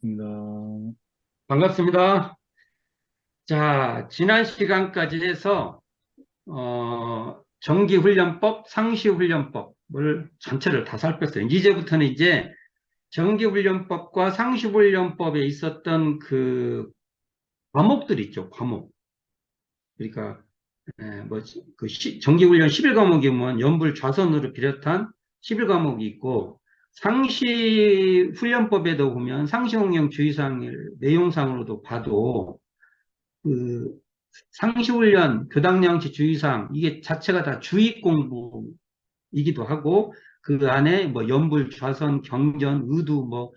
반갑습니다. 반갑습니다. 자, 지난 시간까지 해서, 정기훈련법, 상시훈련법을 전체를 다 살폈어요. 이제부터는 이제 정기훈련법과 상시훈련법에 있었던 그 과목들 있죠, 과목. 그러니까, 정기훈련 11과목이면 연불 좌선으로 비롯한 11과목이 있고, 상시훈련법에도 보면 상시홍영 주의사항을 내용상으로도 봐도 그 상시훈련, 교당양식 주의사항, 이게 자체가 다 주의 공부이기도 하고, 그 안에 뭐 연불, 좌선, 경전, 의도, 뭐,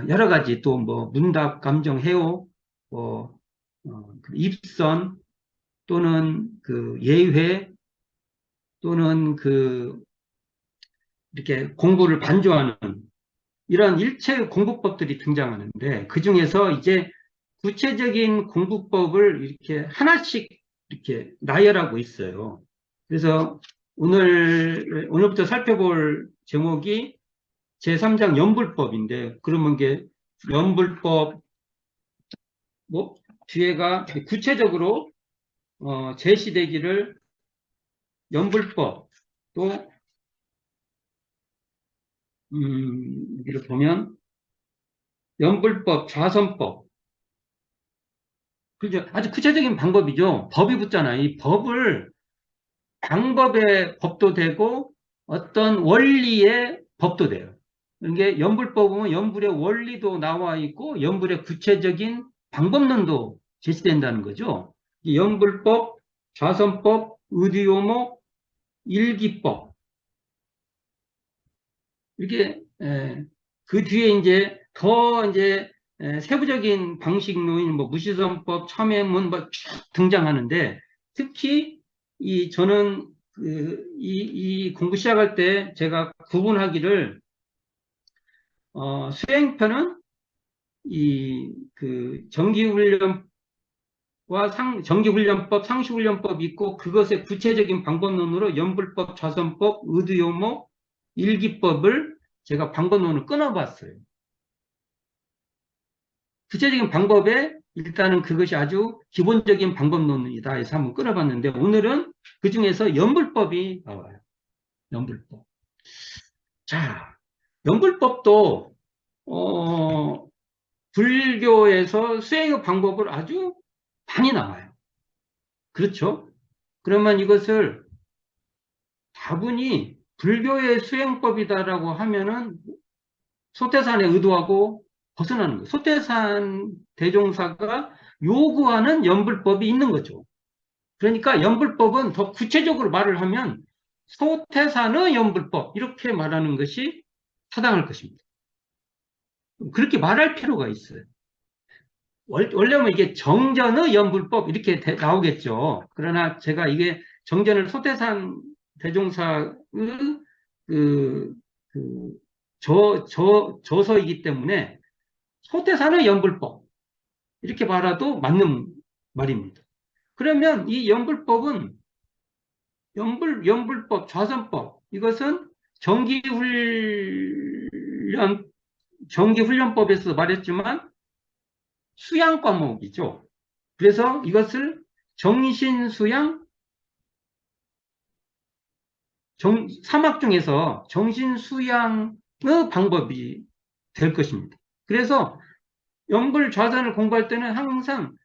여러 가지 또 뭐 문답, 감정, 해오, 뭐, 그 입선 또는 그 예회 또는 그 이렇게 공부를 반조하는 이런 일체 공부법들이 등장하는데 그 중에서 이제 구체적인 공부법을 이렇게 하나씩 이렇게 나열하고 있어요. 그래서 오늘부터 살펴볼 제목이 제3장 연불법인데, 그러면 이게 연불법, 뭐, 뒤에가 구체적으로, 제시되기를 연불법, 또, 여기를 보면 연불법, 좌선법, 그죠? 아주 구체적인 방법이죠. 법이 붙잖아요. 이 법을 방법의 법도 되고 어떤 원리의 법도 돼요. 이게 연불법은 연불의 원리도 나와 있고 연불의 구체적인 방법론도 제시된다는 거죠. 이 연불법, 좌선법, 의디오목, 일기법 이렇게 그 뒤에 이제 더 이제 세부적인 방식론인 뭐 무시선법, 참회문 뭐 쭉 등장하는데 특히 이 저는 이 공부 시작할 때 제가 구분하기를 수행편은 이 그 정기훈련과 정기훈련법, 상시훈련법이 있고 그것의 구체적인 방법론으로 연불법, 좌선법, 의도요목, 일기법을 제가 방법론을 끊어봤어요. 구체적인 방법에 일단은 그것이 아주 기본적인 방법론이다 해서 한번 끌어봤는데 오늘은 그 중에서 연불법이 나와요. 연불법. 자, 연불법도 불교에서 수행의 방법을 아주 많이 나와요. 그렇죠? 그러면 이것을 다분히 불교의 수행법이다라고 하면은 소태산에 의도하고 벗어나는 거예요. 소태산 대종사가 요구하는 연불법이 있는 거죠. 그러니까 연불법은 더 구체적으로 말을 하면 소태산의 연불법 이렇게 말하는 것이 타당할 것입니다. 그렇게 말할 필요가 있어요. 원래는 이게 정전의 연불법 이렇게 나오겠죠. 그러나 제가 이게 정전을 소태산 대종사의 그, 그 저서이기 때문에 소태산의 연불법 이렇게 말해도 맞는 말입니다. 그러면 이 연불법은 연불법, 좌선법 이것은 정기훈련법에서 말했지만 수양 과목이죠. 그래서 이것을 정신수양, 3학 중에서 정신수양의 방법이 될 것입니다. 그래서 연불 좌선을 공부할 때는 항상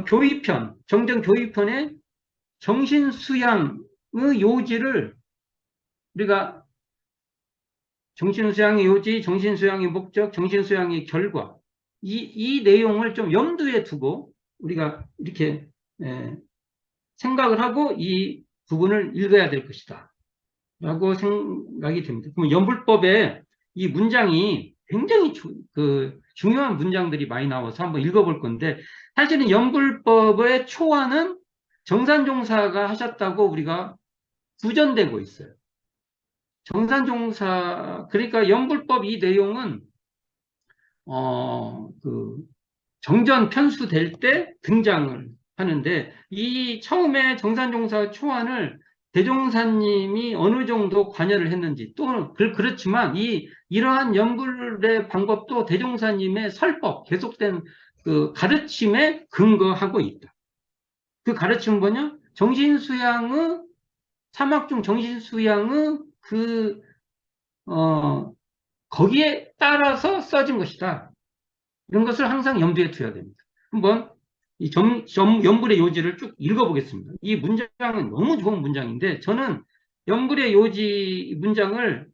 교의편, 정정 교의편에 정신수양의 요지를 우리가 정신수양의 요지, 정신수양의 목적, 정신수양의 결과 이 내용을 좀 염두에 두고 우리가 이렇게 생각을 하고 이 부분을 읽어야 될 것이다 라고 생각이 됩니다. 그럼 연불법에 이 문장이 굉장히 중요한 문장들이 많이 나와서 한번 읽어볼 건데 사실은 연불법의 초안은 정산종사가 하셨다고 우리가 구전되고 있어요. 정산종사 그러니까 연불법 이 내용은 그 정전 편수될 때 등장을 하는데 이 처음에 정산종사 초안을 대종사님이 어느 정도 관여를 했는지, 또, 그렇지만, 이러한 연불의 방법도 대종사님의 설법, 계속된 그 가르침에 근거하고 있다. 그 가르침은 뭐냐? 정신수양의, 사막중 정신수양의 거기에 따라서 써진 것이다. 이런 것을 항상 염두에 둬야 됩니다. 한번 이 연불의 요지를 쭉 읽어보겠습니다. 이 문장은 너무 좋은 문장인데 저는 연불의 요지 문장을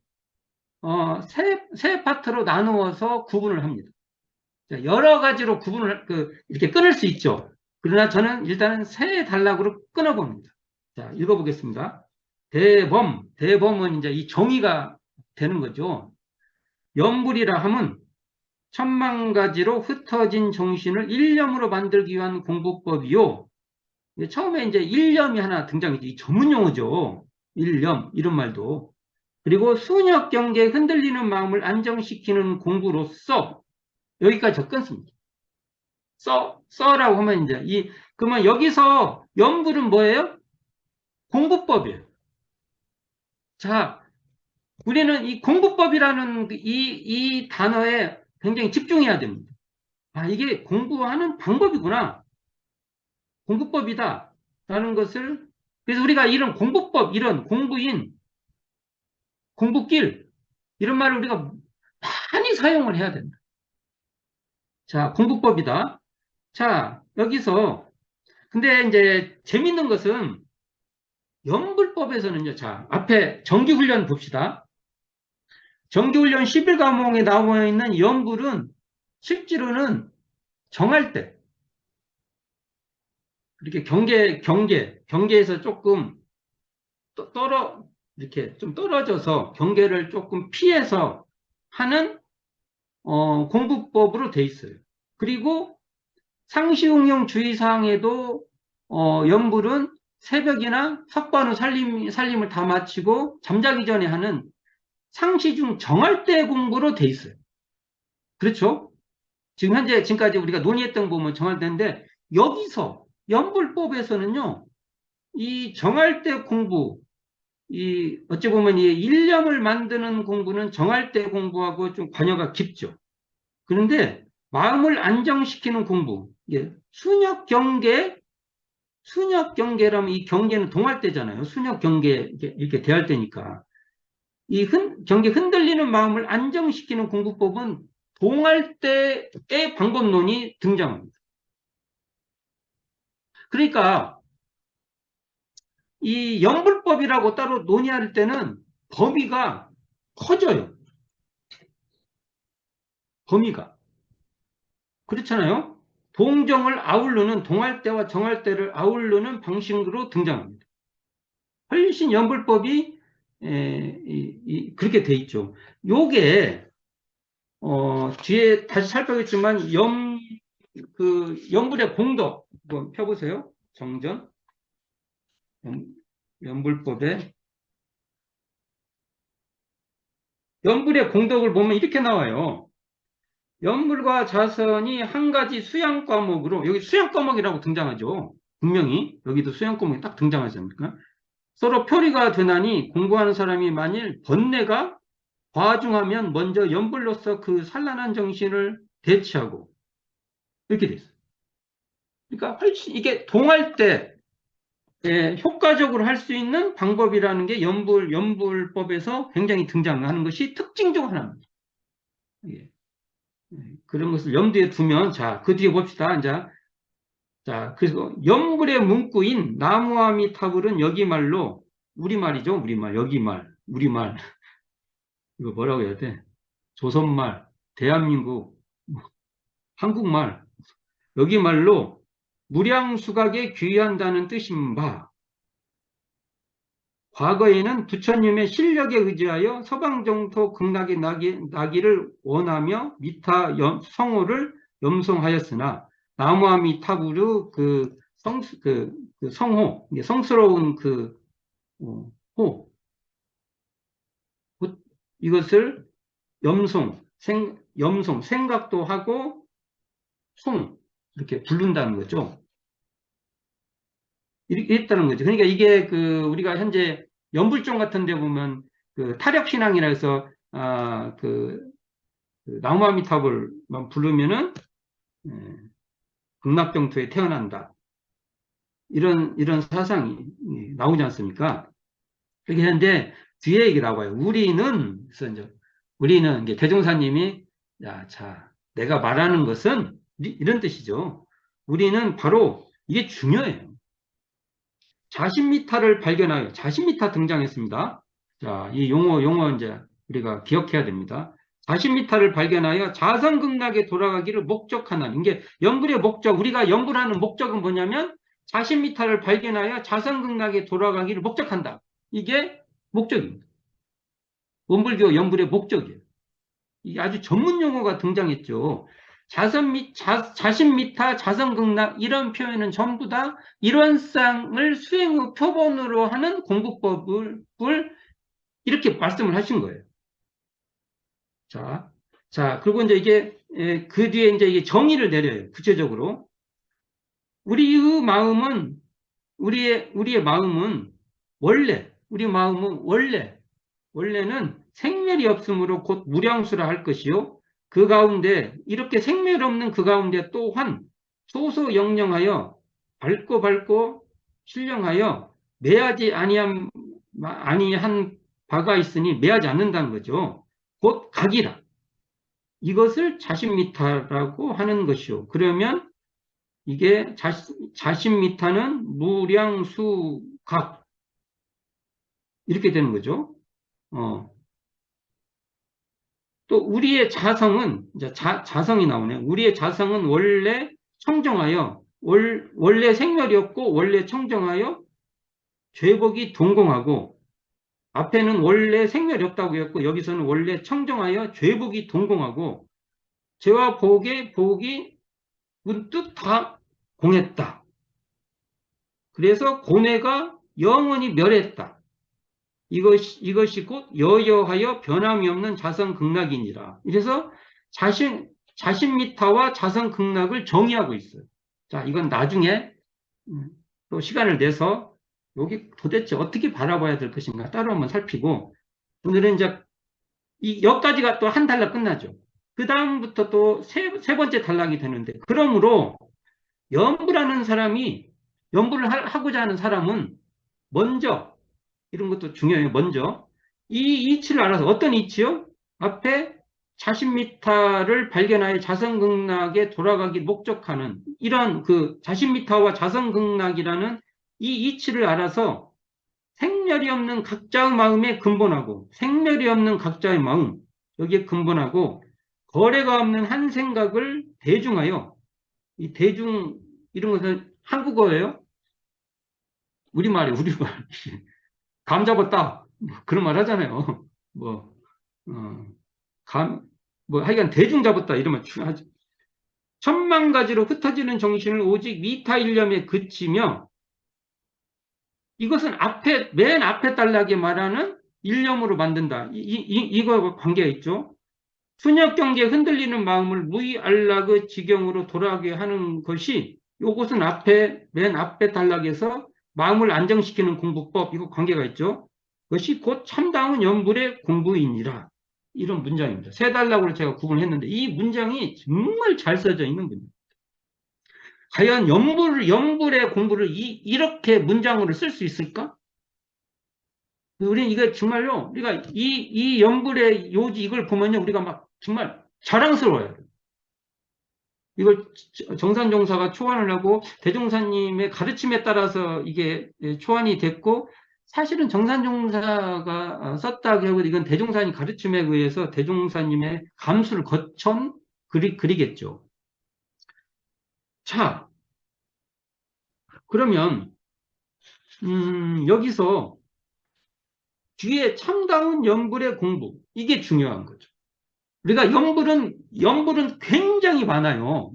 세 파트로 나누어서 구분을 합니다. 여러 가지로 구분을 이렇게 끊을 수 있죠. 그러나 저는 일단은 세 단락으로 끊어봅니다. 자, 읽어보겠습니다. 대범은 이제 이 정의가 되는 거죠. 연불이라 함은 천만 가지로 흩어진 정신을 일념으로 만들기 위한 공부법이요. 처음에 이제 일념이 하나 등장했죠. 이 전문 용어죠. 일념, 이런 말도. 그리고 순역 경계에 흔들리는 마음을 안정시키는 공부로서 여기까지 접근습니다. 써라고 하면 이제 그러면 여기서 연불은 뭐예요? 공부법이에요. 자, 우리는 이 공부법이라는 이 단어에 굉장히 집중해야 됩니다. 아, 이게 공부하는 방법이구나. 공부법이다. 라는 것을, 그래서 우리가 이런 공부법, 이런 공부인, 공부길, 이런 말을 우리가 많이 사용을 해야 된다. 자, 공부법이다. 자, 여기서, 근데 이제 재밌는 것은 연불법에서는요, 자, 앞에 정기훈련 봅시다. 정기훈련 11과목에 나와 있는 연불은 실제로는 정할 때, 이렇게 경계에서 조금 이렇게 좀 떨어져서 경계를 조금 피해서 하는, 공부법으로 돼 있어요. 그리고 상시응용 주의사항에도, 연불은 새벽이나 석반 후 살림을 다 마치고 잠자기 전에 하는 상시 중 정할 때 공부로 돼 있어요. 그렇죠? 지금까지 우리가 논의했던 거 보면 정할 때인데, 여기서, 연불법에서는요, 이 정할 때 공부, 어찌 보면 이 일념을 만드는 공부는 정할 때 공부하고 좀 관여가 깊죠. 그런데 마음을 안정시키는 공부, 순역 경계라면 이 경계는 동할 때잖아요. 순역 경계, 이렇게 대할 때니까. 경계 흔들리는 마음을 안정시키는 공부법은 동할 때의 방법론이 등장합니다. 그러니까 이 연불법이라고 따로 논의할 때는 범위가 커져요. 범위가. 그렇잖아요. 동정을 아우르는, 동할 때와 정할 때를 아우르는 방식으로 등장합니다. 훨씬 연불법이 그렇게 돼 있죠. 요게 뒤에 다시 살펴보겠지만 연불의 공덕 한번 펴보세요. 정전 연불법의 연불의 공덕을 보면 이렇게 나와요. 연불과 자선이 한 가지 수양 과목으로, 여기 수양 과목이라고 등장하죠. 분명히 여기도 수양 과목이 딱 등장하지 않습니까? 서로 표리가 되나니 공부하는 사람이 만일 번뇌가 과중하면 먼저 연불로서 그 산란한 정신을 대치하고, 이렇게 돼 있어요. 그러니까 훨씬 이게 동할 때 효과적으로 할 수 있는 방법이라는 게 연불법에서 굉장히 등장하는 것이 특징 중 하나입니다. 예. 그런 것을 염두에 두면, 자, 그 뒤에 봅시다. 자, 그래서 연불의 문구인 나무아미타불은 여기말로, 우리말이죠. 우리말, 여기말, 우리말. 이거 뭐라고 해야 돼? 조선말, 대한민국, 한국말. 여기말로 무량수각에 귀한다는 뜻인 바, 과거에는 부처님의 실력에 의지하여 서방정토 극락에 나기를 원하며 미타 성호를 염송하였으나 나무아미타불의 성호, 성스러운 호, 이것을 염송, 생각도 하고 송, 이렇게 부른다는 거죠. 이렇게 했다는 거죠. 그러니까 이게 우리가 현재 연불종 같은 데 보면 타력신앙이라 해서, 나무아미타불만 부르면은, 예, 극락정토에 태어난다. 이런 사상이 나오지 않습니까? 그렇게 하는데, 뒤에 얘기 나와요. 그래서 이제, 우리는, 이제 대종사님이, 야, 자, 내가 말하는 것은, 이런 뜻이죠. 우리는 바로, 이게 중요해요. 자신미타를 발견하여, 자신미타 등장했습니다. 자, 이 용어 이제 우리가 기억해야 됩니다. 자신미타를 발견하여 자성극락에 돌아가기를 목적하는, 이게 연불의 목적, 우리가 연불하는 목적은 뭐냐면, 자신미타를 발견하여 자성극락에 돌아가기를 목적한다. 이게 목적입니다. 원불교 연불의 목적이에요. 이게 아주 전문 용어가 등장했죠. 자신미타, 자성극락 이런 표현은 전부 다 일원상을 수행의 표본으로 하는 공부법을 이렇게 말씀을 하신 거예요. 그리고 이제 이게 그 뒤에 이제 이게 정의를 내려요. 구체적으로 우리의 마음은 우리의 마음은 우리 마음은 원래는 생멸이 없으므로 곧 무량수라 할 것이요. 그 가운데 이렇게 생멸 없는 그 가운데 또한 소소영령하여 밝고 신령하여 매하지 아니한 바가 있으니 매하지 않는다는 거죠. 곧 각이라. 이것을 자신미타라고 하는 것이요. 그러면 이게 자신미타는 무량수각 이렇게 되는 거죠. 또 우리의 자성은 이제 자성이 나오네. 우리의 자성은 원래 청정하여 원래 생멸이 없고 원래 청정하여 죄복이 동공하고 앞에는 원래 생멸이 없다고 했고 여기서는 원래 청정하여 죄복이 동공하고 죄와 복이 문득 다 공했다. 그래서 고뇌가 영원히 멸했다. 이것이 곧 여여하여 변함이 없는 자성극락이니라. 이래서 자신미타와 자성극락을 정의하고 있어요. 자, 이건 나중에 또 시간을 내서 여기 도대체 어떻게 바라봐야 될 것인가 따로 한번 살피고 오늘은 이제 여기까지가 또 한 단락 끝나죠. 그 다음부터 또 세 번째 단락이 되는데 그러므로 연부를 하고자 하는 사람은 먼저 이런 것도 중요해요. 먼저 이 이치를 알아서 어떤 이치요? 앞에 자신미타를 발견하여 자성극락에 돌아가기 목적하는 이런 자신미타와 자성극락이라는 이 이치를 알아서 생멸이 없는 각자의 마음에 근본하고 생멸이 없는 각자의 마음 여기에 근본하고 거래가 없는 한 생각을 대중하여 이 대중 이런 것은 한국어예요. 우리말 감 잡았다. 그런 말 하잖아요. 하여간 대중 잡았다. 이러면 하지. 천만 가지로 흩어지는 정신을 오직 미타일념에 그치며 이것은 맨 앞에 단락에 말하는 일념으로 만든다. 이거 관계가 있죠. 순역 경계에 흔들리는 마음을 무의안락의 지경으로 돌아가게 하는 것이 이것은 맨 앞에 단락에서 마음을 안정시키는 공부법, 이거 관계가 있죠. 그것이 곧 참다운 연불의 공부이니라. 이런 문장입니다. 세 단락으로 제가 구분했는데 이 문장이 정말 잘 써져 있는 문장. 과연 연불의 공부를 이렇게 문장으로 쓸 수 있을까? 우리는 이게 정말요, 우리가 이 연불의 요지 이걸 보면요, 우리가 막 정말 자랑스러워요. 이걸 정산종사가 초안을 하고 대종사님의 가르침에 따라서 이게 초안이 됐고 사실은 정산종사가 썼다고 하고 이건 대종사님 가르침에 의해서 대종사님의 감수를 거쳐 그리겠죠. 자, 그러면 여기서 뒤에 참다운 연불의 공부 이게 중요한 거죠. 우리가 연불은 굉장히 많아요.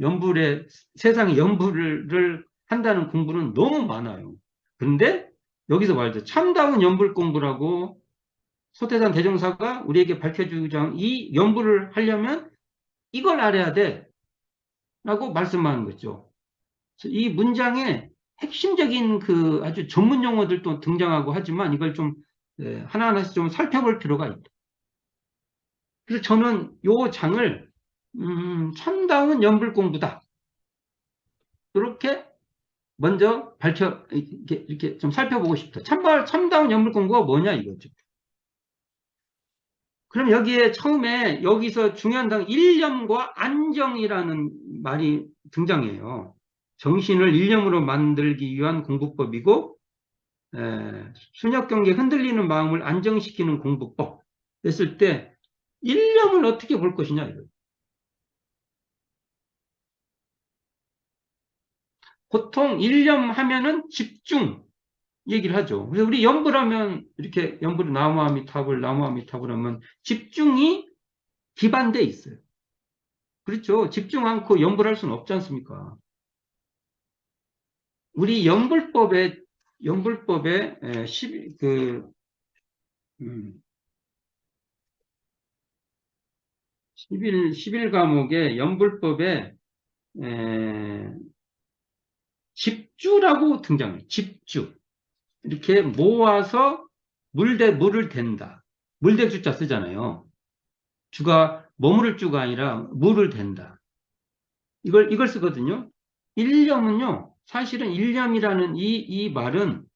세상에 연불을 한다는 공부는 너무 많아요. 그런데 여기서 말이죠. 참다운 연불 공부라고 소태산 대종사가 우리에게 밝혀주자 이 연불을 하려면 이걸 알아야 돼. 라고 말씀하는 거죠. 이 문장에 핵심적인 그 아주 전문 용어들도 등장하고 하지만 이걸 좀 하나하나씩 좀 살펴볼 필요가 있다. 그래서 저는 요 장을 참다운 연불 공부다. 이렇게 먼저 이렇게 좀 살펴보고 싶다. 참다운 연불 공부가 뭐냐 이거죠. 그럼 여기에 처음에 여기서 중요한 단 일념과 안정이라는 말이 등장해요. 정신을 일념으로 만들기 위한 공부법이고 순혁경계 흔들리는 마음을 안정시키는 공부법 했을 때 일념을 어떻게 볼 것이냐 이거예요. 보통 일념 하면은 집중 얘기를 하죠. 그래서 우리 연불하면 이렇게 연불 나무아미타불 나무아미타불 하면 집중이 기반돼 있어요. 그렇죠. 집중 않고 연불할 수는 없지 않습니까? 우리 연불법에 11 과목의 연불법에 집주라고 등장해요. 집주. 이렇게 모아서 물을 댄다. 물대 주자 쓰잖아요. 주가 머무를 주가 아니라 물을 댄다. 이걸 쓰거든요. 일념은요, 사실은 일념이라는 이 말은,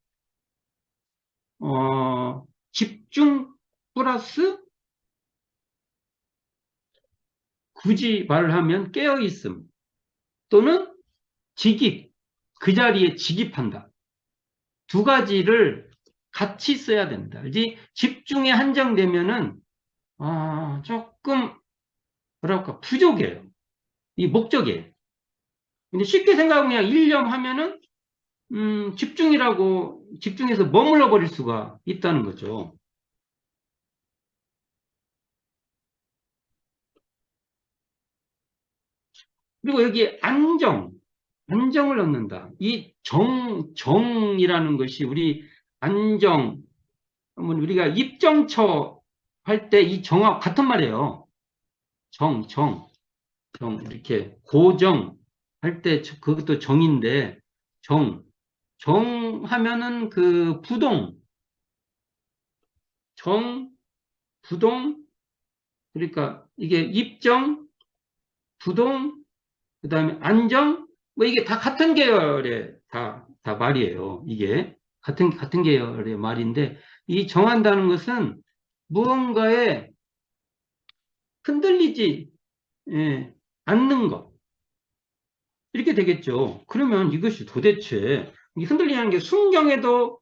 집중 플러스 굳이 말을 하면 깨어있음 또는 직입, 그 자리에 직입한다. 두 가지를 같이 써야 된다. 이제 집중에 한정되면은, 조금, 뭐랄까, 부족해요. 이 목적이에요. 근데 쉽게 생각하면 그냥 일념 하면은, 집중해서 머물러 버릴 수가 있다는 거죠. 그리고 여기 안정을 넣는다. 이 정이라는 것이 우리 안정, 우리가 입정처 할 때 이 정하고 같은 말이에요. 이렇게 고정 할 때 그것도 정인데 정 하면은 그 부동 그러니까 이게 입정, 부동, 그다음에 안정 뭐 이게 다 같은 계열의 다 말이에요. 이게 같은 계열의 말인데 이 정한다는 것은 무언가에 흔들리지 않는 것 이렇게 되겠죠. 그러면 이것이 도대체 이 흔들리는 게 순경에도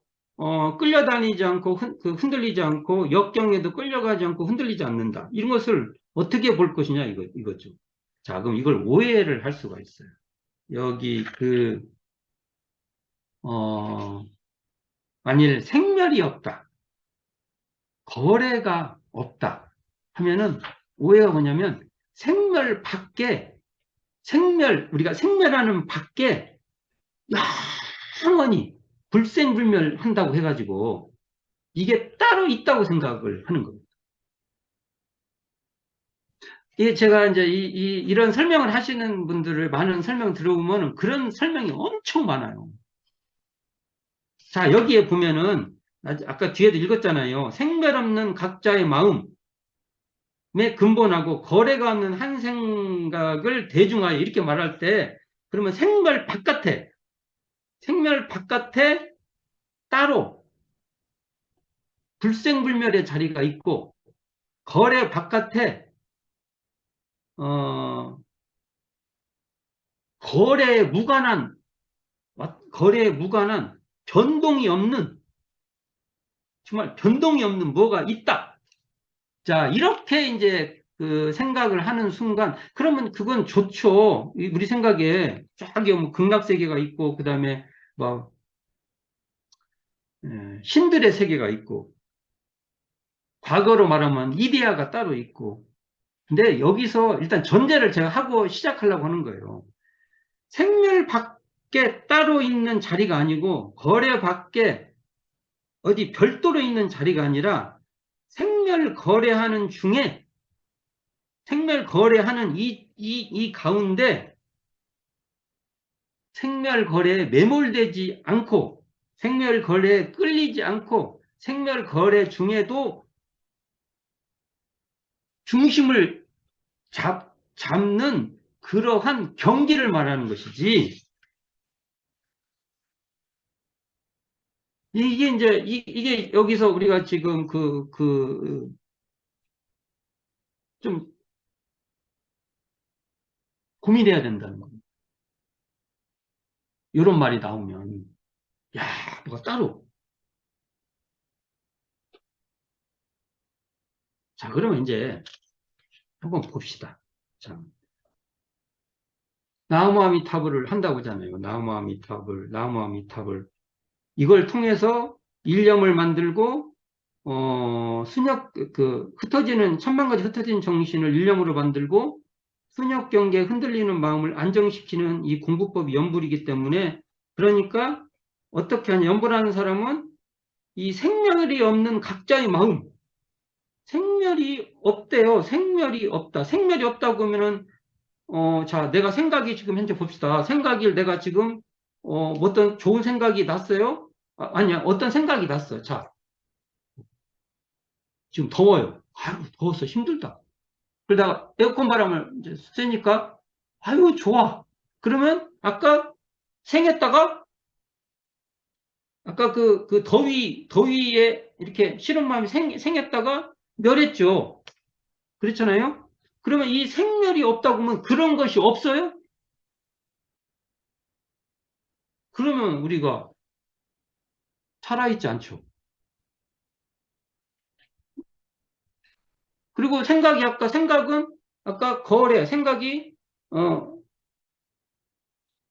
끌려다니지 않고 흔들리지 않고 역경에도 끌려가지 않고 흔들리지 않는다. 이런 것을 어떻게 볼 것이냐 이거죠. 자, 그럼 이걸 오해를 할 수가 있어요. 여기 어, 만일 생멸이 없다. 거래가 없다. 하면은 오해가 뭐냐면 우리가 생멸하는 밖에 영원히 불생불멸한다고 해가지고 이게 따로 있다고 생각을 하는 겁니다. 이게 제가 이제 이런 설명을 하시는 분들을 많은 설명 들어보면 그런 설명이 엄청 많아요. 자, 여기에 보면은 아까 뒤에도 읽었잖아요. 생멸 없는 각자의 마음에 근본하고 거래가 없는 한 생각을 대중하여 이렇게 말할 때 그러면 생멸 바깥에 따로 불생불멸의 자리가 있고 거래 바깥에 어, 거래에 무관한 변동이 없는 정말 변동이 없는 뭐가 있다. 자, 이렇게 이제 그 생각을 하는 순간 그러면 그건 좋죠. 우리 생각에 저기 뭐 극락세계가 있고 그다음에 뭐 신들의 세계가 있고 과거로 말하면 이데아가 따로 있고 근데 여기서 일단 전제를 제가 하고 시작하려고 하는 거예요. 생멸 밖에 따로 있는 자리가 아니고 거래 밖에 어디 별도로 있는 자리가 아니라 생멸 거래하는 중에 생멸 거래하는 이 가운데 생멸거래에 매몰되지 않고, 생멸거래에 끌리지 않고, 생멸거래 중에도 중심을 잡는 그러한 경기를 말하는 것이지. 이게 이제, 이게 여기서 우리가 지금 좀 고민해야 된다는 겁니다. 이런 말이 나오면, 야, 뭐가 따로. 자, 그러면 이제 한번 봅시다. 자, 나무아미타불을 한다고 하잖아요. 나무아미타불. 이걸 통해서 일념을 만들고, 순역, 흩어지는, 천만 가지 흩어진 정신을 일념으로 만들고, 순역 경계에 흔들리는 마음을 안정시키는 이 공부법이 연불이기 때문에, 그러니까, 어떻게 하냐. 연불하는 사람은 이 생멸이 없는 각자의 마음, 생멸이 없대요. 생멸이 없다. 생멸이 없다고 하면은, 자, 내가 생각이 지금 현재 봅시다. 생각이 내가 지금, 어떤 좋은 생각이 났어요? 아니야. 어떤 생각이 났어. 자, 지금 더워요. 아유, 더워서 힘들다. 그러다가 에어컨 바람을 이제 쐬니까, 아유, 좋아. 그러면 생했다가, 아까 더위에 이렇게 싫은 마음이 생했다가 멸했죠. 그렇잖아요? 그러면 이 생멸이 없다고 하면 그런 것이 없어요? 그러면 우리가 살아있지 않죠. 그리고 아까 생각이, 어,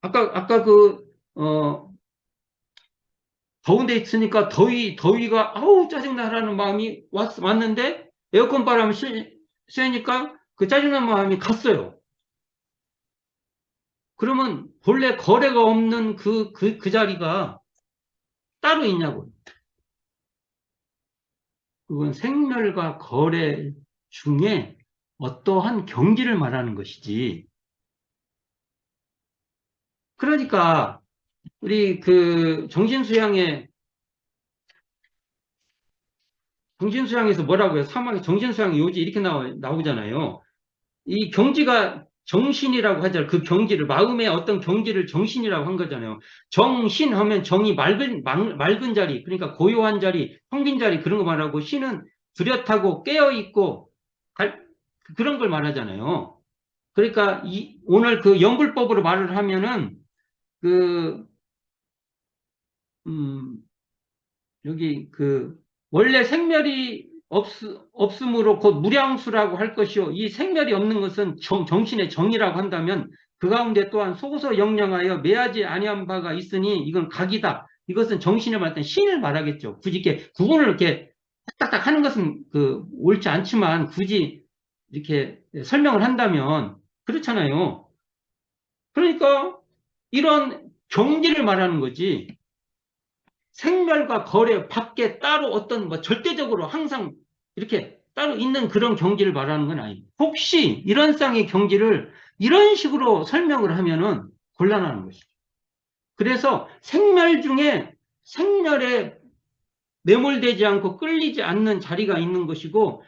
아까 더운 데 있으니까 더위가, 아우, 짜증나라는 마음이 왔는데, 에어컨 바람을 쐬니까 그 짜증난 마음이 갔어요. 그러면 본래 거래가 없는 그 자리가 따로 있냐고. 그건 생멸과 거래 중에 어떠한 경지를 말하는 것이지. 그러니까, 우리 정신수양에서 뭐라고요? 사막의 정신수양의 요지 이렇게 나오잖아요. 이 경지가 정신이라고 하잖아요. 그 경지를, 마음의 어떤 경지를 정신이라고 한 거잖아요. 정신 하면 정이 맑은 자리, 그러니까 고요한 자리, 평빈 자리 그런 거 말하고, 신은 뚜렷하고 깨어있고, 그런 걸 말하잖아요. 그러니까 오늘 그 연불법으로 말을 하면은, 그, 음, 여기 원래 생멸이 없으므로 곧 무량수라고 할 것이요. 이 생멸이 없는 것은 정신의 정이라고 한다면 그 가운데 또한 소서 영령하여 매하지 아니한 바가 있으니 이건 각이다. 이것은 정신을 말할 때 신을 말하겠죠. 굳이 이렇게 구분을 이렇게 딱딱 하는 것은 옳지 않지만 굳이 이렇게 설명을 한다면 그렇잖아요. 그러니까 이런 경지를 말하는 거지. 생멸과 거래 밖에 따로 어떤 뭐 절대적으로 항상 이렇게 따로 있는 그런 경지를 말하는 건 아니에요. 혹시 이런 쌍의 경지를 이런 식으로 설명을 하면은 곤란한 것이죠. 그래서 생멸 중에 생멸에 매몰되지 않고 끌리지 않는 자리가 있는 것이고,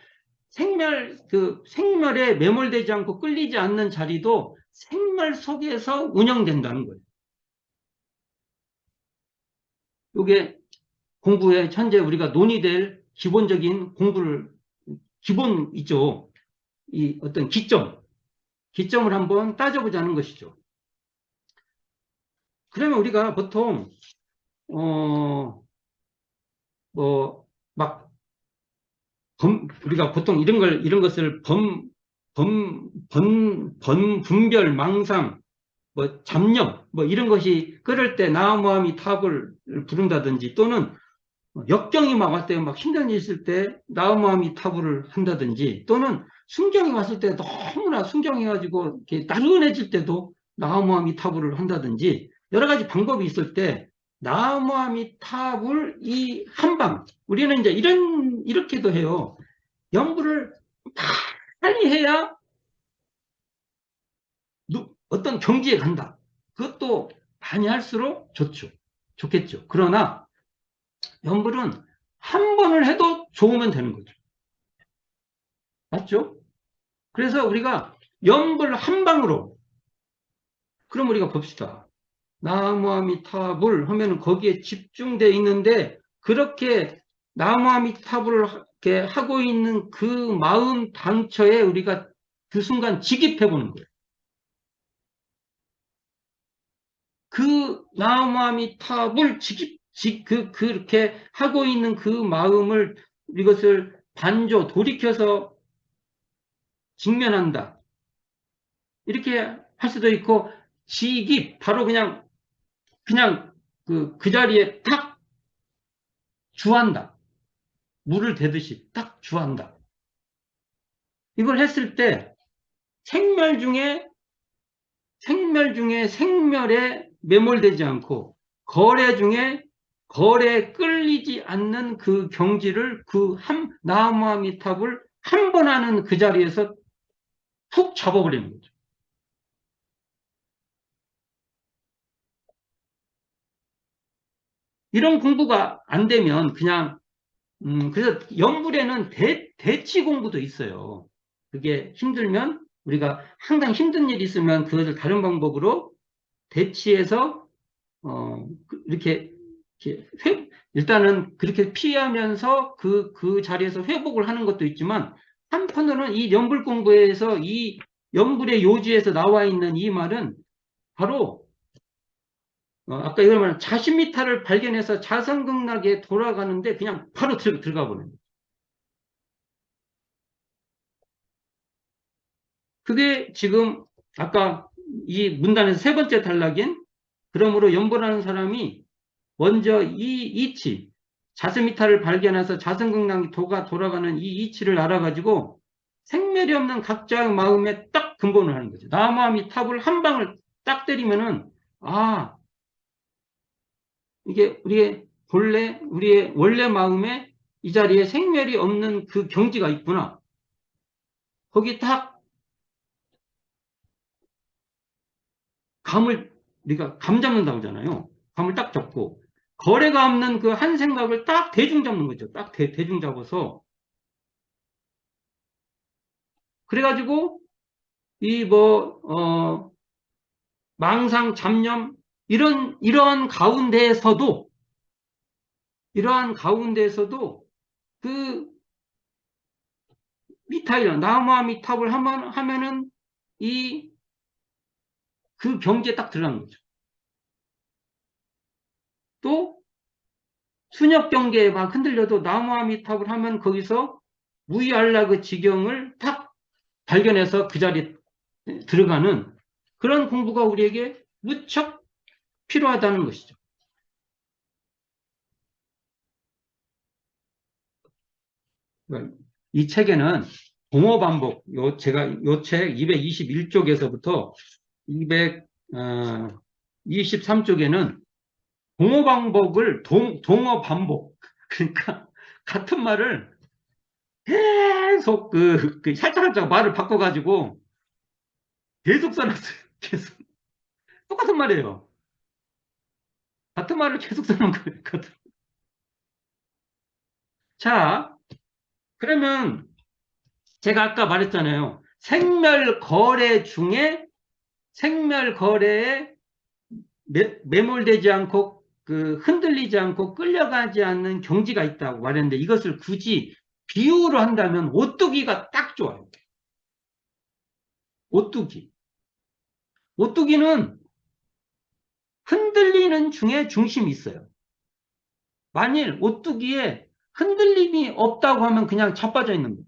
생멸에 매몰되지 않고 끌리지 않는 자리도 생멸 속에서 운영된다는 거예요. 이게 공부에 현재 우리가 논의될 기본적인 기본 있죠. 이 어떤 기점을 한번 따져보자는 것이죠. 그러면 우리가 보통, 뭐, 막, 우리가 보통 이런 것을 분별, 망상, 뭐, 잡념, 뭐, 이런 것이 끓을 때 나무아미 탑을 부른다든지 또는 역경이 막 왔을 때, 막 힘든 일이 있을 때, 나무아미 타부를 한다든지, 또는 순경이 왔을 때 너무나 순경해가지고, 이렇게 나른해질 때도 나무아미 타부를 한다든지, 여러 가지 방법이 있을 때, 나무아미 타불 이 한방, 우리는 이제 이렇게도 해요. 연구를 빨리 해야 어떤 경지에 간다. 그것도 많이 할수록 좋겠죠. 그러나 염불은 한 번을 해도 좋으면 되는 거죠. 맞죠? 그래서 우리가 염불 한 방으로, 그럼 우리가 봅시다. 나무아미타불 하면은 거기에 집중되어 있는데, 그렇게 나무아미타불을 이렇게 하고 있는 그 마음 단처에 우리가 그 순간 직입해 보는 거예요. 그 나무아미타불 그렇게 하고 있는 그 마음을, 이것을 돌이켜서 직면한다. 이렇게 할 수도 있고, 바로 그냥 그 자리에 탁 주한다. 물을 대듯이 딱 주한다. 이걸 했을 때 생멸 중에 생멸에 매몰되지 않고, 거래 중에 거래에 끌리지 않는 그 경지를, 나무아미탑을 한 번 하는 그 자리에서 푹 잡아버리는 거죠. 이런 공부가 안 되면 그냥, 그래서 연불에는 대치 공부도 있어요. 그게 힘들면, 우리가 항상 힘든 일이 있으면 그것을 다른 방법으로 대치해서, 이렇게 일단은 그렇게 피하면서 그 자리에서 회복을 하는 것도 있지만, 한편으로는 이 연불 공부에서, 이 연불의 요지에서 나와 있는 이 말은 바로, 아까 이걸 말한 자신미타를 발견해서 자성극락에 돌아가는데 그냥 바로 들어가 버려요. 그게 지금 아까 이 문단에서 세 번째 단락인, 그러므로 연보라는 사람이 먼저 이 이치, 자스미타를 발견해서 자성극락이 돌아가는 이 이치를 알아가지고 생멸이 없는 각자의 마음에 딱 근본을 하는 거죠. 나무아미 탑을 한 방을 딱 때리면은, 아, 이게 우리의 원래 마음에 이 자리에 생멸이 없는 그 경지가 있구나. 거기 딱 우리가 감 잡는다고 하잖아요. 감을 딱 잡고, 거래가 없는 그 한 생각을 딱 대중 잡는 거죠. 딱 대중 잡아서. 그래가지고, 망상, 잡념, 이러한 가운데에서도 그 나무와 미탑을 하면은 그 경지에 딱 들어가는 거죠. 또, 순역 경계에 막 흔들려도 나무와 미탑을 하면 거기서 무이알라 그 지경을 탁 발견해서 그 자리에 들어가는 그런 공부가 우리에게 무척 필요하다는 것이죠. 이 책에는 동어 반복, 제가 요 책 221쪽에서부터 223쪽에는 동어 반복을, 동어 반복. 그러니까 같은 말을 계속 살짝살짝 말을 바꿔가지고 계속 써놨어요. 계속. 똑같은 말이에요. 같은 말을 계속 써놓은 거예요. 자, 그러면 제가 아까 말했잖아요. 생멸 거래에 매몰되지 않고, 흔들리지 않고 끌려가지 않는 경지가 있다고 말했는데, 이것을 굳이 비유로 한다면 오뚜기가 딱 좋아요. 오뚜기. 오뚜기는 흔들리는 중에 중심이 있어요. 만일 오뚜기에 흔들림이 없다고 하면 그냥 자빠져 있는 거예요.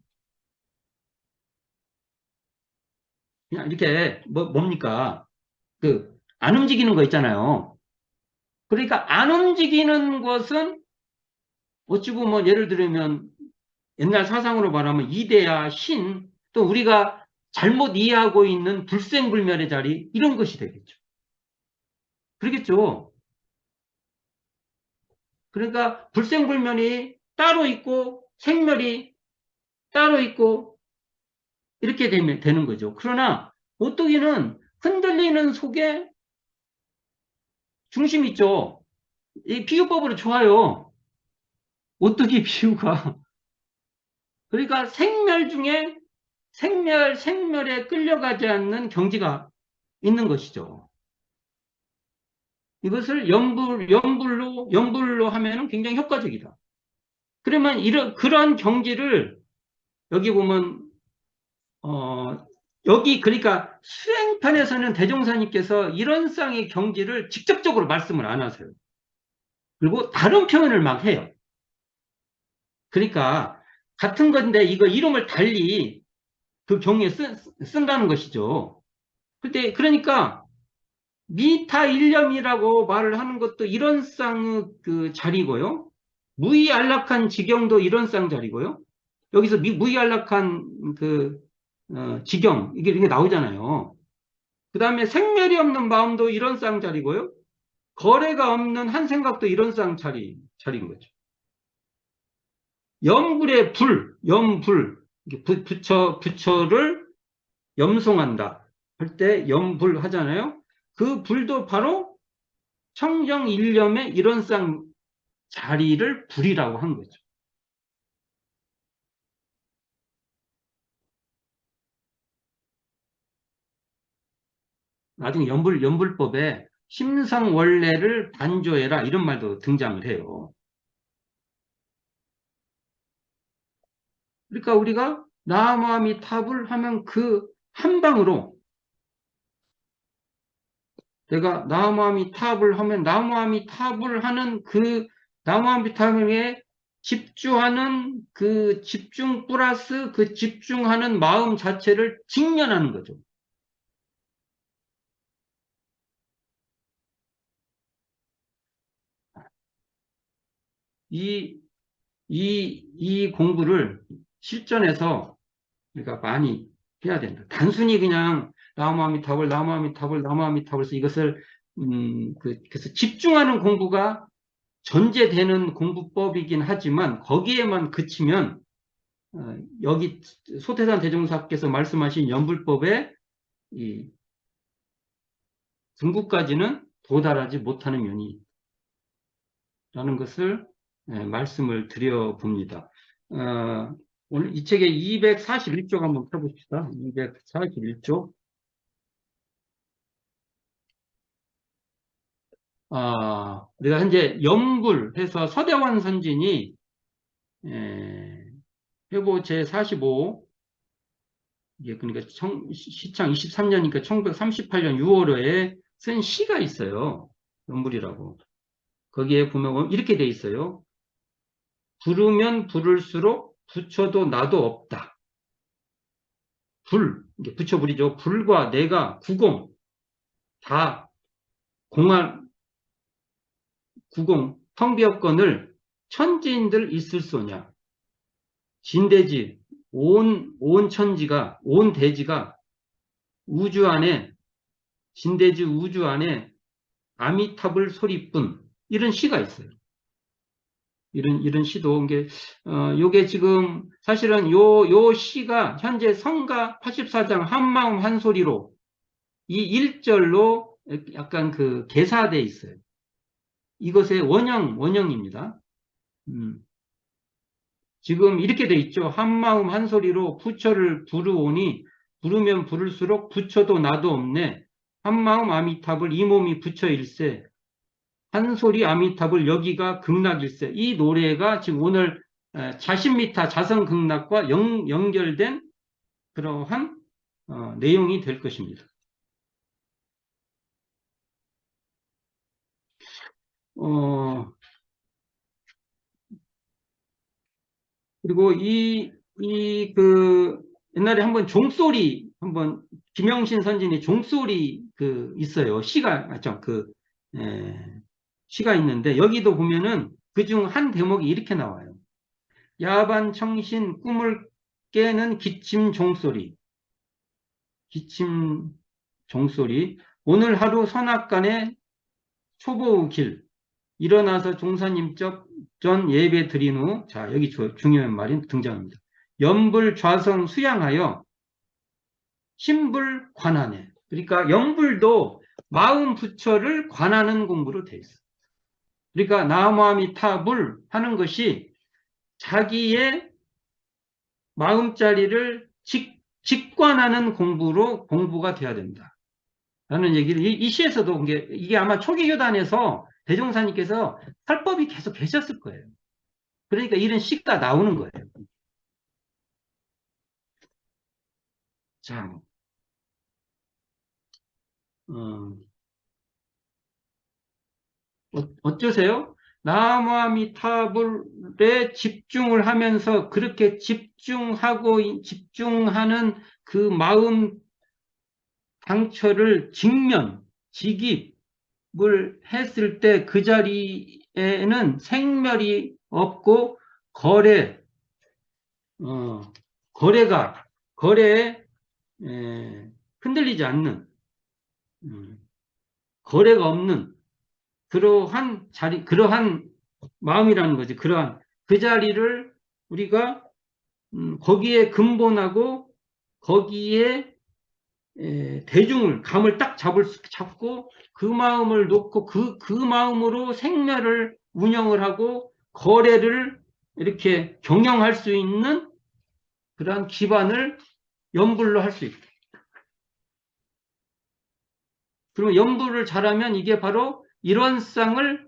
그냥 이렇게, 뭡니까? 안 움직이는 거 있잖아요. 그러니까 안 움직이는 것은, 어찌고 예를 들면 옛날 사상으로 말하면 이데아, 신, 또 우리가 잘못 이해하고 있는 불생불멸의 자리, 이런 것이 되겠죠. 그러겠죠. 그러니까 불생불멸이 따로 있고 생멸이 따로 있고 이렇게 되는 거죠. 그러나 오뚜기는 흔들리는 속에 중심 있죠. 이 비유법으로 좋아요. 오뚜기 비유가. 그러니까 생멸 중에 생멸에 끌려가지 않는 경지가 있는 것이죠. 이것을 연불로 하면은 굉장히 효과적이다. 그러면 그런 경지를 여기 보면, 여기 그러니까 수행편에서는 대종사님께서 이런 쌍의 경지를 직접적으로 말씀을 안 하세요. 그리고 다른 표현을 막 해요. 그러니까 같은 건데 이거 이름을 달리 그 경우에 쓴다는 것이죠. 그러니까 미타 일념이라고 말을 하는 것도 이런 쌍의 그 자리고요. 무의안락한 지경도 이런 쌍 자리고요. 여기서 무의안락한 그 지경 이게 나오잖아요. 그 다음에 생멸이 없는 마음도 이런 쌍 자리고요. 거래가 없는 한 생각도 이런 쌍 자리인 거죠. 염불의 염불, 부처를 염송한다 할 때 염불 하잖아요. 그 불도 바로 청정일념의 이런 쌍 자리를 불이라고 한 거죠. 나중에 연불법에 심성원래를 반조해라 이런 말도 등장을 해요. 그러니까 우리가 나무아미탑을 하면 그 한 방으로 내가 나무아미탑을 하면 나무아미탑을 하는 그 나무아미탑에 집중하는 그 집중 플러스 그 집중하는 마음 자체를 직면하는 거죠. 이, 이 공부를 실전에서 우리가 많이 해야 된다. 단순히 그냥 나무아미탑을 해서 이것을 그래서 집중하는 공부가 전제되는 공부법이긴 하지만 거기에만 그치면 여기 소태산 대종사께서 말씀하신 연불법의 이 등구까지는 도달하지 못하는 면이 라는 것을 말씀을 드려 봅니다. 오늘 이 책의 241쪽 한번 펴봅시다. 241쪽. 우리가 현재 연불해서 서대원 선진이 회보 제45 이게 그러니까 시창 23년이니까 1938년 6월호에 쓴 시가 있어요. 연불이라고. 거기에 보면 이렇게 돼 있어요. 부르면 부를수록 부처도 나도 없다. 이게 부처불이죠. 불과 내가 구공 다 공한 구공 텅비었건을 천지인들 있을 소냐. 진대지 온 천지가 온 대지가 우주 안에 진대지 우주 안에 아미타불 소리뿐 이런 시가 있어요. 이런 시도 이게 요게 지금 사실은 요 시가 현재 성가 84장 한마음 한소리로 이 1절로 약간 그 개사돼 있어요. 이것의 원형입니다. 지금 이렇게 돼 있죠. 한마음 한소리로 부처를 부르오니 부르면 부를수록 부처도 나도 없네. 한마음 아미탑을 이 몸이 부처일세. 한소리 아미탑을 여기가 극락일세. 이 노래가 지금 오늘 자신미타 자성극락과 연결된 그러한 내용이 될 것입니다. 그리고 옛날에 한번 종소리, 김영신 선진의 종소리 있어요. 시가 있는데, 여기도 보면은 그중 한 대목이 이렇게 나와요. 야반 청신 꿈을 깨는 기침 종소리. 오늘 하루 선악간에 초보의 길. 일어나서 종사님적 전 예배 드린 후, 자, 여기 중요한 말이 등장합니다. 연불 좌성 수양하여 신불 관하네. 그러니까 연불도 마음 부처를 관하는 공부로 돼 있어. 그러니까 나무아미타불 하는 것이 자기의 마음자리를 직관하는 공부가 돼야 된다. 라는 얘기를 이 시에서도 이게 아마 초기 교단에서 대종사님께서 설법이 계속 계셨을 거예요. 그러니까 이런 시가 나오는 거예요. 자, 어쩌세요? 나무아미타불에 집중을 하면서 그렇게 집중하는 그 마음 상처를 직입을 했을 때 그 자리에는 생멸이 없고 거래에 흔들리지 않는, 거래가 없는 그러한 자리, 그러한 마음이라는 거지. 그러한 그 자리를 우리가 거기에 근본하고 거기에 감을 딱 잡고 그 마음을 놓고 그 마음으로 생멸을 운영을 하고 거래를 이렇게 경영할 수 있는 그러한 기반을 염불로 할 수 있다. 그러면 염불을 잘하면 이게 바로 이런쌍의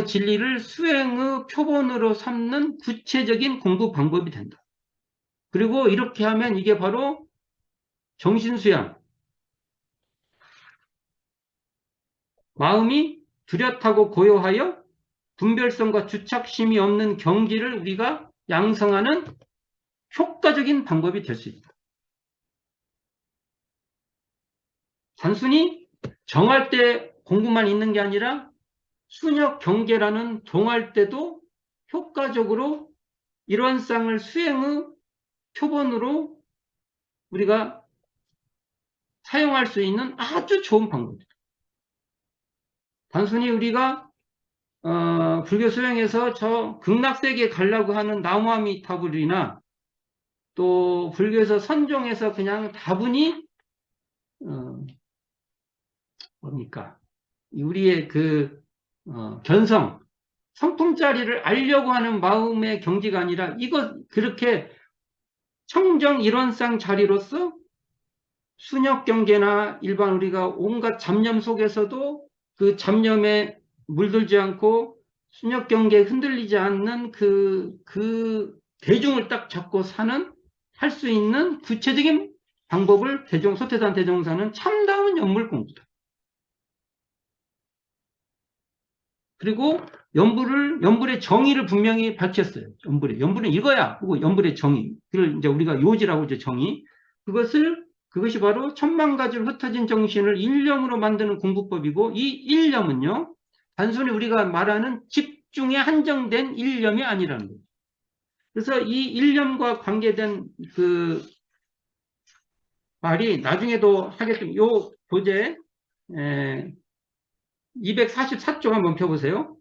진리를 수행의 표본으로 삼는 구체적인 공부 방법이 된다. 그리고 이렇게 하면 이게 바로 정신수양, 마음이 뚜렷하고 고요하여 분별성과 주착심이 없는 경지를 우리가 양성하는 효과적인 방법이 될 수 있다. 단순히 정할 때 공부만 있는 게 아니라 순역 경계라는 동할 때도 효과적으로 일원상을 수행의 표본으로 우리가 사용할 수 있는 아주 좋은 방법이다. 단순히 우리가 불교 수행에서 저 극락세계 가려고 하는 나무아미타불이나 또 불교에서 선종해서 그냥 다분히 뭡니까? 우리의 그 견성, 성품자리를 알려고 하는 마음의 경지가 아니라 그렇게 청정 일원상 자리로서 순역 경계나 일반 우리가 온갖 잡념 속에서도 그 잡념에 물들지 않고 순역 경계에 흔들리지 않는 그 대중을 딱 잡고 할 수 있는 구체적인 방법을 소태산 대종사는 참다운 연물 공부다. 그리고 연불의 정의를 분명히 밝혔어요. 연불은 이거야. 그리고 연불의 정의. 그걸 이제 우리가 요지라고 이제 정의. 그것이 바로 천만 가지로 흩어진 정신을 일념으로 만드는 공부법이고, 이 일념은요, 단순히 우리가 말하는 집중에 한정된 일념이 아니라는 거예요. 그래서 이 일념과 관계된 그 말이 나중에도 하겠지만, 요 교재 244쪽 한번 펴보세요.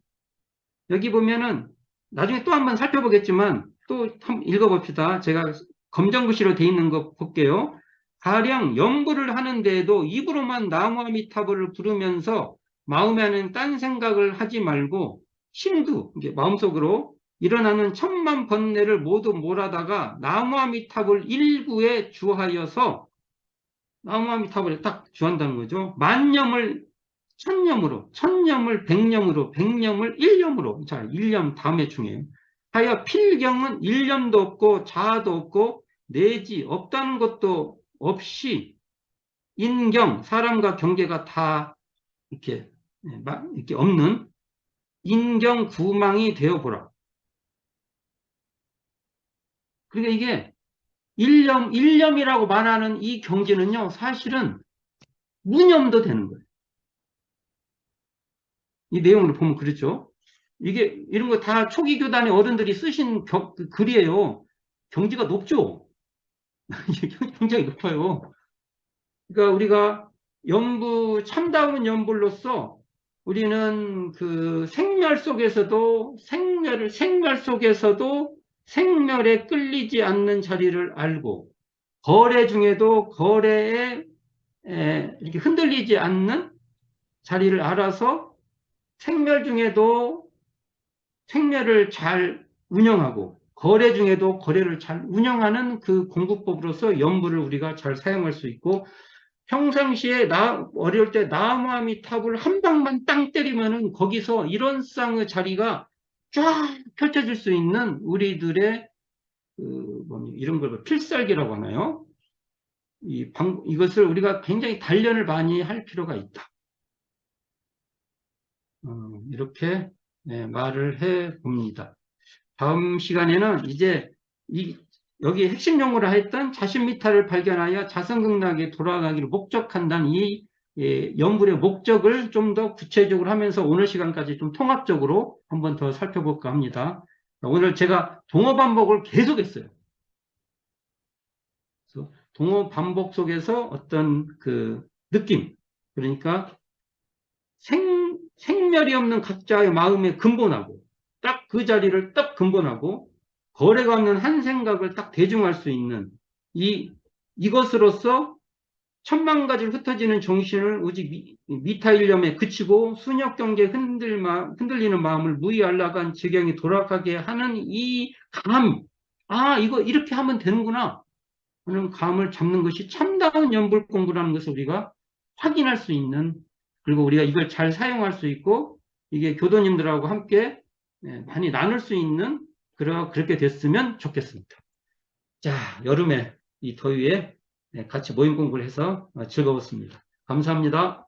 여기 보면은 나중에 또 한번 살펴보겠지만 또 한번 읽어봅시다. 제가 검정글씨로 돼 있는 거 볼게요. 가령 연구를 하는데도 입으로만 나무아미타불을 부르면서 마음에는 딴 생각을 하지 말고 심두, 마음속으로 일어나는 천만 번뇌를 모두 몰아다가 나무아미타불 일구에 주하여서 나무아미타불에 딱 주한다는 거죠. 천념을 백념으로, 백념을 일념으로, 자, 일념 다음에 중요해요. 하여 필경은 일념도 없고 자아도 없고 내지 없다는 것도 없이 인경, 사람과 경계가 다 이렇게 없는 인경 구망이 되어보라. 그러니까 이게 일념이라고 말하는 이 경지는요, 사실은 무념도 되는 거예요. 이 내용으로 보면 그렇죠. 이런 거 다 초기 교단의 어른들이 쓰신 글이에요. 경지가 높죠. 굉장히 높아요. 그러니까 우리가 참다운 연불로서 우리는 그 생멸 속에서도 생멸에 끌리지 않는 자리를 알고 거래 중에도 거래에 이렇게 흔들리지 않는 자리를 알아서 생멸 중에도 생멸을 잘 운영하고 거래 중에도 거래를 잘 운영하는 그 공부법으로서 연부를 우리가 잘 사용할 수 있고, 평상시에 어려울 때 나무아미탑을 한 방만 땅 때리면은 거기서 이런 쌍의 자리가 쫙 펼쳐질 수 있는 우리들의 이런 걸 필살기라고 하나요? 이것을 우리가 굉장히 단련을 많이 할 필요가 있다. 이렇게 말을 해 봅니다. 다음 시간에는 이제 여기 핵심 용어로 했던 자신미탈을 발견하여 자성극락에 돌아가기를 목적한다는 이 연불의 목적을 좀 더 구체적으로 하면서 오늘 시간까지 좀 통합적으로 한번 더 살펴볼까 합니다. 오늘 제가 동어 반복을 계속했어요. 그래서 동어 반복 속에서 어떤 그 느낌, 그러니까 생멸이 없는 각자의 마음에 근본하고 딱 그 자리를 딱 근본하고 거래가 없는 한 생각을 딱 대중할 수 있는 이것으로서 천만 가지로 흩어지는 정신을 오직 미타일념에 그치고 순역 경계에 흔들리는 마음을 무의알락한 지경에 돌아가게 하는 이 감, 이거 이렇게 하면 되는구나 하는 감을 잡는 것이 참다운 연불 공부라는 것을 우리가 확인할 수 있는, 그리고 우리가 이걸 잘 사용할 수 있고 이게 교도님들하고 함께 많이 나눌 수 있는 그렇게 됐으면 좋겠습니다. 자, 여름에 이 더위에 같이 모임 공부를 해서 즐거웠습니다. 감사합니다.